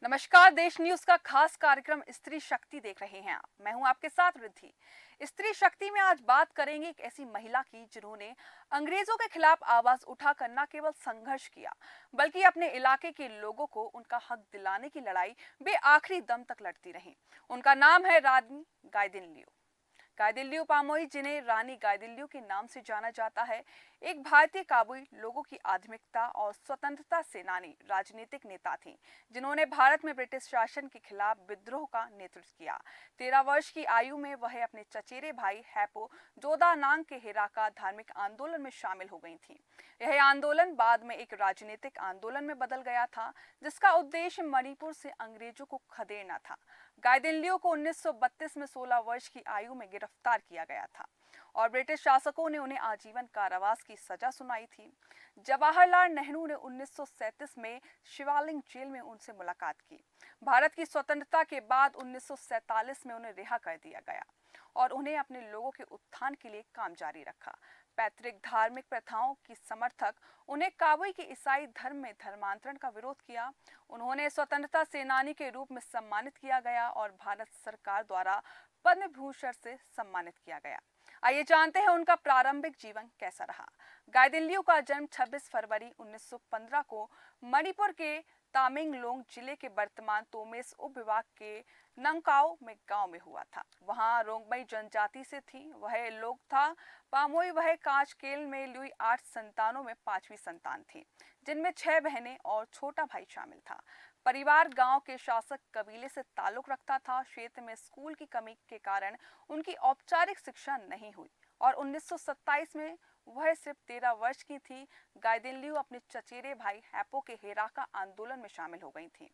नमस्कार। देश न्यूज का खास कार्यक्रम स्त्री शक्ति देख रहे हैं आप। मैं हूं आपके साथ रिद्धि। स्त्री शक्ति में आज बात करेंगे एक ऐसी महिला की जिन्होंने अंग्रेजों के खिलाफ आवाज उठाकर न केवल संघर्ष किया बल्कि अपने इलाके के लोगों को उनका हक दिलाने की लड़ाई वे आखिरी दम तक लड़ती रहीं। उनका नाम है रानी गाइदिन्ल्यू। गाइदिन्ल्यू पामोई, जिन्हें रानी गाइदिन्ल्यू के नाम से जाना जाता है, एक भारतीय काबुई लोगों की आध्यात्मिकता और स्वतंत्रता सेनानी राजनीतिक नेता थीं, जिन्होंने भारत में ब्रिटिश शासन के खिलाफ विद्रोह का नेतृत्व किया। 13 वर्ष की आयु में वह अपने चचेरे भाई हैपो जोदानांग के हिराका धार्मिक आंदोलन में शामिल हो गई थीं। यह आंदोलन बाद में एक राजनीतिक आंदोलन में बदल गया था, जिसका उद्देश्य मणिपुर से अंग्रेजों को खदेड़ना था। गाइदिन्ल्यू को 1932 में 16 वर्ष की आयु में गिरफ्तार किया गया था और ब्रिटिश शासकों ने उन्हें आजीवन कारावास की सजा सुनाई थी। जवाहरलाल नेहरू ने 1937 में शिवालिक जेल में उनसे मुलाकात की। भारत की स्वतंत्रता के बाद 1947 में उन्हें रिहा कर दिया गया और उन्हें अपने लोगों के उत्थान के लिए काम जारी रखा। पैतृक धार्मिक प्रथाओं की समर्थक उन्हें काबुई के ईसाई धर्म में धर्मांतरण का विरोध किया। उन्होंने स्वतंत्रता सेनानी के रूप में सम्मानित किया गया और भारत सरकार द्वारा पद्म भूषण से सम्मानित किया गया। आइए जानते हैं उनका प्रारंभिक जीवन कैसा रहा। गाइदिन्ल्यू का जन्म 26 फरवरी 1915 को मणिपुर के तामेंगलोंग जिले के वर्तमान तोमेस उपविभाग के नंगकाओ में गांव में हुआ था। वहां रोंगमई जनजाति से थी। वह लोग था पामोई। वह कांचकेल में लुई 8 संतानों में 5वीं संतान थी, जिनमें 6 बहनें और छोटा भाई शामिल था। परिवार गांव के शासक कबीले से ताल्लुक रखता था। क्षेत्र में स्कूल की कमी के कारण उनकी औपचारिक शिक्षा नहीं हुई और 1927 में वह सिर्फ 13 वर्ष की थी। गाइदिन्ल्यू अपने चचेरे भाई हैपो के हेराका आंदोलन में शामिल हो गई थी,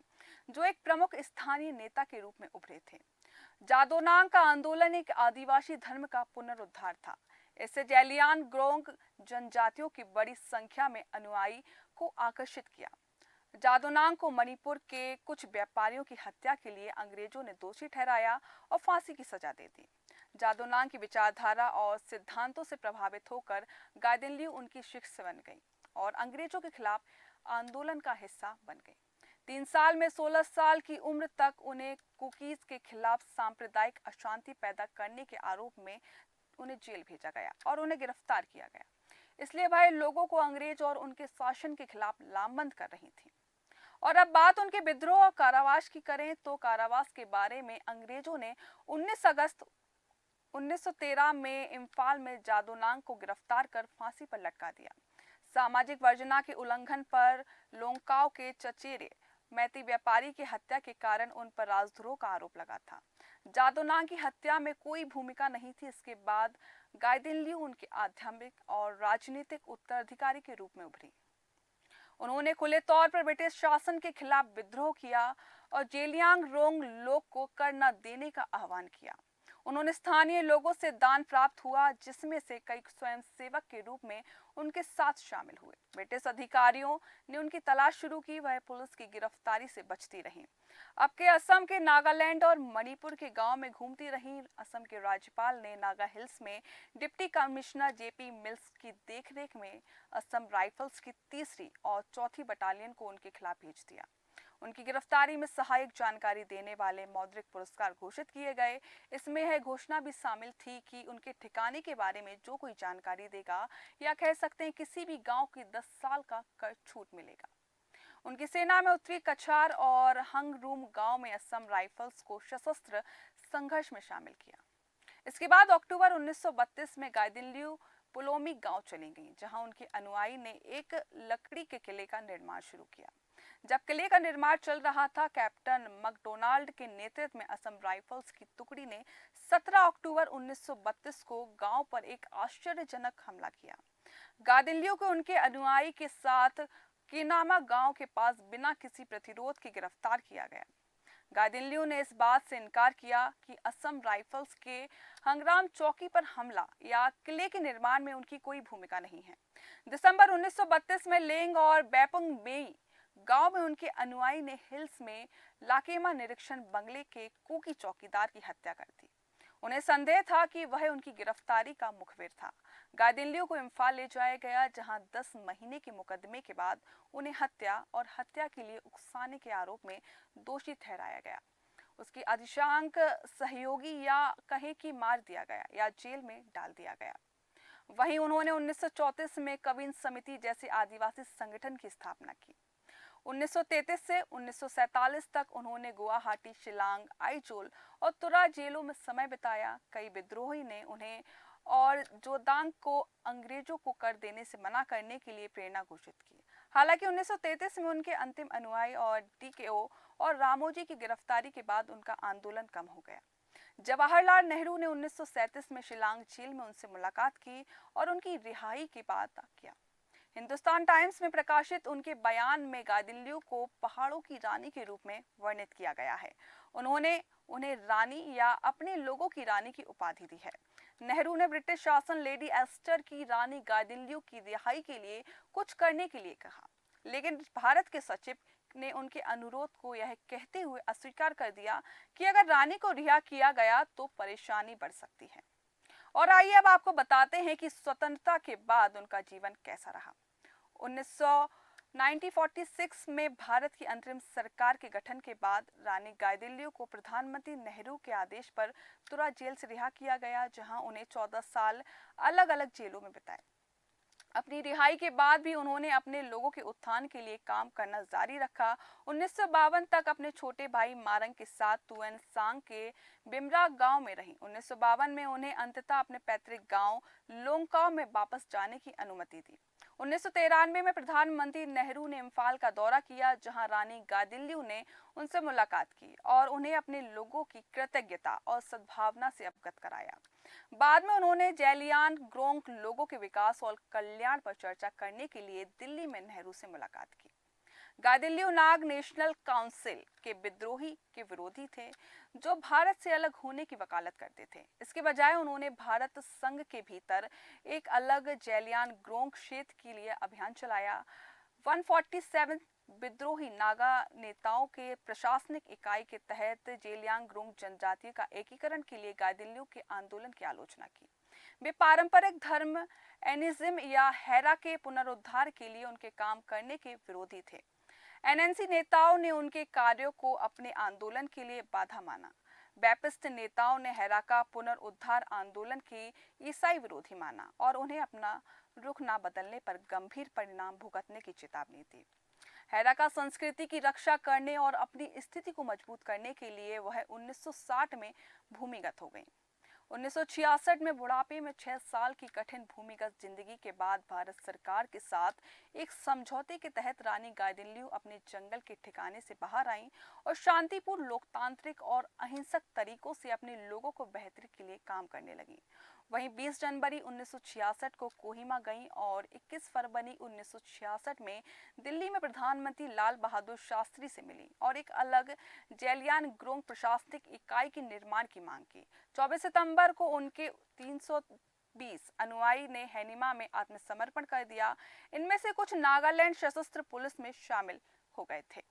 जो एक प्रमुख स्थानीय नेता के रूप में उभरे थे। जादोनांग का आंदोलन एक आदिवासी धर्म का पुनरुद्धार था। इससे जैलियानग्रोंग जनजातियों की बड़ी संख्या में अनुयायी को आकर्षित किया। जादोनांग को मणिपुर के कुछ व्यापारियों की हत्या के लिए अंग्रेजों ने दोषी ठहराया और फांसी की सजा दे दी। जादोनांग की विचारधारा और सिद्धांतों से प्रभावित होकर गाइदिन्ल्यू उनकी शिष्य बन गई और अंग्रेजों के खिलाफ आंदोलन का हिस्सा बन गई। 3 साल में 16 साल की उम्र तक उन्हें कुकीज के खिलाफ सांप्रदायिक अशांति पैदा करने के आरोप में उन्हें जेल भेजा गया और उन्हें गिरफ्तार किया गया। इसलिए वह लोगों को अंग्रेज और उनके शासन के खिलाफ लामबंद कर रही थी। और अब बात उनके विद्रोह और कारावास की करें तो कारावास के बारे में अंग्रेजों ने 19 अगस्त 1913 में इम्फाल में जादोनांग को गिरफ्तार कर फांसी पर लटका दिया। सामाजिक वर्जना के उल्लंघन पर लोंगकाओ के चचेरे मैती व्यापारी की हत्या के कारण उन पर राजद्रोह का आरोप लगा था। जादोनांग की हत्या में कोई भूमिका नहीं थी। इसके बाद गाइदिन्ल्यू उनके आध्यात्मिक और राजनीतिक उत्तराधिकारी के रूप में उभरी। उन्होंने खुले तौर पर ब्रिटिश शासन के खिलाफ विद्रोह किया और जेलियांगरोंग लोग को कर न देने का आह्वान किया। उन्होंने स्थानीय लोगों से दान प्राप्त हुआ, जिसमें से कई स्वयंसेवक के रूप में उनके साथ शामिल हुए। ब्रिटिश अधिकारियों ने उनकी तलाश शुरू की। वह पुलिस की गिरफ्तारी से बचती रहीं। अब के असम के नागालैंड और मणिपुर के गांव में घूमती रहीं। असम के राज्यपाल ने नागा हिल्स में डिप्टी कमिश्नर जेपी मिल्स की देखरेख में असम राइफल्स की 3री और 4थी बटालियन को उनके खिलाफ भेज दिया। उनकी गिरफ्तारी में सहायक जानकारी देने वाले मौद्रिक पुरस्कार घोषित किए गए। इसमें यह घोषणा भी शामिल थी कि उनके ठिकाने के बारे में जो कोई जानकारी देगा, या कह सकते हैं किसी भी गांव की 10 साल का कर छूट मिलेगा। उनकी सेना में उत्तरी कछार और हंगरूम गांव में असम राइफल्स को सशस्त्र संघर्ष में शामिल किया। इसके बाद अक्टूबर 1932 में गाइदिन्ल्यू पुलोमी गांव चली गईं, जहां उनके अनुयायी ने एक लकड़ी के किले का निर्माण शुरू किया। जब किले का निर्माण चल रहा था, कैप्टन मैकडोनाल्ड के नेतृत्व में असम राइफल्स की टुकड़ी ने 17 अक्टूबर 1932 को गांव पर एक आश्चर्यजनक हमला किया। गाइदिन्ल्यू को उनके अनुयायी के साथ किनामा गांव के पास बिना किसी प्रतिरोध के गिरफ्तार किया गया। गाइदिन्ल्यू ने इस बात से इनकार किया कि असम राइफल्स के हंगराम चौकी पर हमला या किले के निर्माण में उनकी कोई भूमिका नहीं है। दिसंबर 1932 में लेंग और बैपुंग मेई गांव में उनके अनुयायी ने हिल्स में लाकेमा निरीक्षण बंगले के कुकी चौकीदार की हत्या कर दी। उन्हें संदेह था कि वह उनकी गिरफ्तारी का मुखबिर था। गायदिन्लियू को इम्फाल ले जाया गया, जहां 10 महीने के मुकदमे के बाद उन्हें हत्या और हत्या के लिए उकसाने के आरोप में दोषी ठहराया गया। उसकी अधिकांश सहयोगी या कहे कि मार दिया गया या जेल में डाल दिया गया। वहीं उन्होंने 1934 में कविन समिति जैसे आदिवासी संगठन की स्थापना की। 1933 से 1947 तक उन्होंने गुवाहाटी, शिलांग, आइजोल और तुरा जेलों में समय बिताया। कई विद्रोही ने उन्हें और जोदांग को अंग्रेजों को कर देने से मना करने के लिए प्रेरणा घोषित की। हालांकि 1933 में उनके अंतिम अनुयायी और डीकेओ और रामोजी की गिरफ्तारी के बाद उनका आंदोलन कम हो गया। जवाहरलाल नेहरू ने 1937 में शिलांग जेल में उनसे मुलाकात की और उनकी रिहाई की बात किया। हिंदुस्तान टाइम्स में प्रकाशित उनके बयान में गायदिन्लियू को पहाड़ों की रानी के रूप में वर्णित किया गया है। उन्होंने उन्हें रानी या अपने लोगों की रानी की उपाधि दी है। नेहरू ने ब्रिटिश शासन लेडी एस्टर की रानी गायदिन्लियू की रिहाई के लिए कुछ करने के लिए कहा, लेकिन भारत के सचिव ने उनके अनुरोध को यह कहते हुए अस्वीकार कर दिया कि अगर रानी को रिहा किया गया तो परेशानी बढ़ सकती है। और आइए अब आपको बताते हैं कि स्वतंत्रता के बाद उनका जीवन कैसा रहा। 1946 में भारत की अंतरिम सरकार के गठन के बाद रानी गायदिन्लियू को प्रधानमंत्री नेहरू के आदेश पर तुरा जेल से रिहा किया गया, जहां उन्हें 14 साल अलग अलग जेलों में बिताए। अपनी रिहाई के बाद भी उन्होंने अपने लोगों के उत्थान के लिए काम करना जारी रखा। 1952 तक अपने छोटे भाई मारंग के साथ तुएन सांग के बिमरा गांव में रही। 1952 में उन्हें अंततः अपने पैतृक गांव लोंगकाव में वापस जाने की अनुमति दी। 1993 में प्रधानमंत्री नेहरू ने इम्फाल का दौरा किया, जहां रानी गायदिन्लियू ने उनसे मुलाकात की और उन्हें अपने लोगों की कृतज्ञता और सद्भावना से अवगत कराया। बाद में उन्होंने जैलियान ग्रोंग लोगों के विकास और कल्याण पर चर्चा करने के लिए दिल्ली में नेहरू से मुलाकात की। गायदिन्लियू नाग नेशनल काउंसिल के विद्रोही के विरोधी थे, जो भारत से अलग होने की वकालत करते थे। इसके बजाय उन्होंने भारत संघ के भीतर एक अलग जैलियान ग्रोंग क्षेत्र के लिए अभियान चलाया। 147 विद्रोही नागा नेताओं के प्रशासनिक इकाई के तहत जेलियांगरोंग जनजाति का एकीकरण के लिए गायदिन्लियू के आंदोलन की आलोचना की। वे पारंपरिक धर्म एनिज्म या हेरा के पुनरुद्धार के लिए उनके काम करने के विरोधी थे। एनएनसी नेताओं ने उनके कार्यों को अपने आंदोलन के लिए बाधा माना। बैपिस्ट नेताओं ने हेरा का पुनरुद्धार आंदोलन की ईसाई विरोधी माना और उन्हें अपना रुख न बदलने पर गंभीर परिणाम भुगतने की चेतावनी दी। हेरा का संस्कृति की रक्षा करने और अपनी स्थिति को मजबूत करने के लिए वह 1960 में भूमिगत हो गई। 1966 में बुढ़ापे में 6 साल की कठिन भूमिगत जिंदगी के बाद भारत सरकार के साथ एक समझौते के तहत रानी गायदिन्लियू अपने जंगल के ठिकाने से बाहर आईं और शांतिपूर्ण, लोकतांत्रिक और अहिंसक तरीकों से अपने लोगों को बेहतरी के लिए काम करने लगी। वहीं 20 जनवरी 1966 को कोहिमा गईं और 21 फरवरी 1966 में दिल्ली में प्रधानमंत्री लाल बहादुर शास्त्री से मिली और एक अलग जैलियांगरोंग प्रशासनिक इकाई के निर्माण की मांग की। 24 सितंबर को उनके 320 अनुयायी ने हेनिमा में आत्मसमर्पण कर दिया। इनमें से कुछ नागालैंड सशस्त्र पुलिस में शामिल हो गए थे।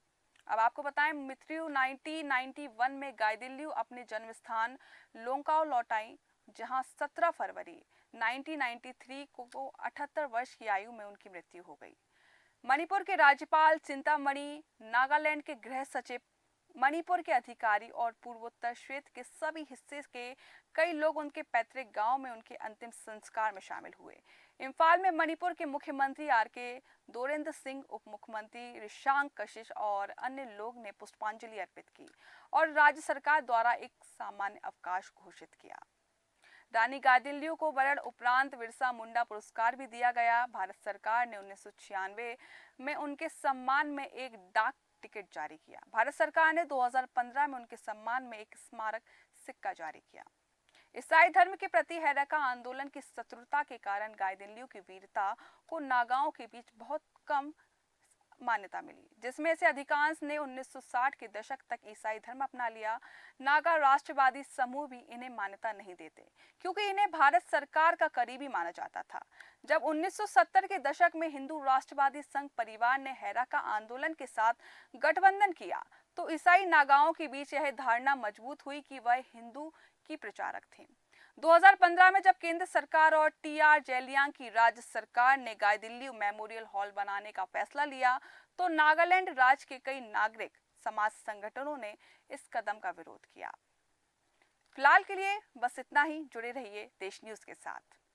अब आपको बताएं, मृत्यु 1991 में गायदिन्लियू अपने जन्म स्थान लोंगकाव लौट आई, जहां 17 फरवरी 1993 को 78 वर्ष की आयु में उनकी मृत्यु हो गई। मणिपुर के राज्यपाल चिंतामणि, नागालैंड के गृह सचिव, मणिपुर के अधिकारी और पूर्वोत्तर क्षेत्र के सभी हिस्से के कई लोग उनके पैतृक गांव में उनके अंतिम संस्कार में शामिल हुए। इम्फाल में मणिपुर के मुख्यमंत्री आरके दोरेंद्र सिंह, उप मुख्यमंत्री ऋषांक कशिश और अन्य लोग ने पुष्पांजलि अर्पित की और राज्य सरकार द्वारा एक सामान्य अवकाश घोषित किया। रानी गायदिन्लियू को वरण उपरांत बिरसा मुंडा पुरस्कार भी दिया गया। भारत सरकार ने 1996 में उनके सम्मान में एक डाक टिकट जारी किया। भारत सरकार ने 2015 में उनके सम्मान में एक स्मारक सिक्का जारी किया। ईसाई धर्म के प्रति हेरा का आंदोलन की शत्रुता के कारण गायदिन्लियू की वीरता को नागाओं के बीच बहुत कम मान्यता मिली, जिसमें से अधिकांश ने 1960 के दशक तक ईसाई धर्म अपना लिया। नागा राष्ट्रवादी समूह भी इन्हें मान्यता नहीं देते, क्योंकि इन्हें भारत सरकार का करीबी माना जाता था। जब 1970 के दशक में हिंदू राष्ट्रवादी संघ परिवार ने हेरा का आंदोलन के साथ गठबंधन किया, तो ईसाई नागाओं के बीच यह धारणा मजबूत हुई कि वह हिंदू की प्रचारक थे। 2015 में जब केंद्र सरकार और टीआर जैलियांग की राज्य सरकार ने गायदिल्ली मेमोरियल हॉल बनाने का फैसला लिया, तो नागालैंड राज्य के कई नागरिक समाज संगठनों ने इस कदम का विरोध किया। फिलहाल के लिए बस इतना ही। जुड़े रहिए देश न्यूज के साथ।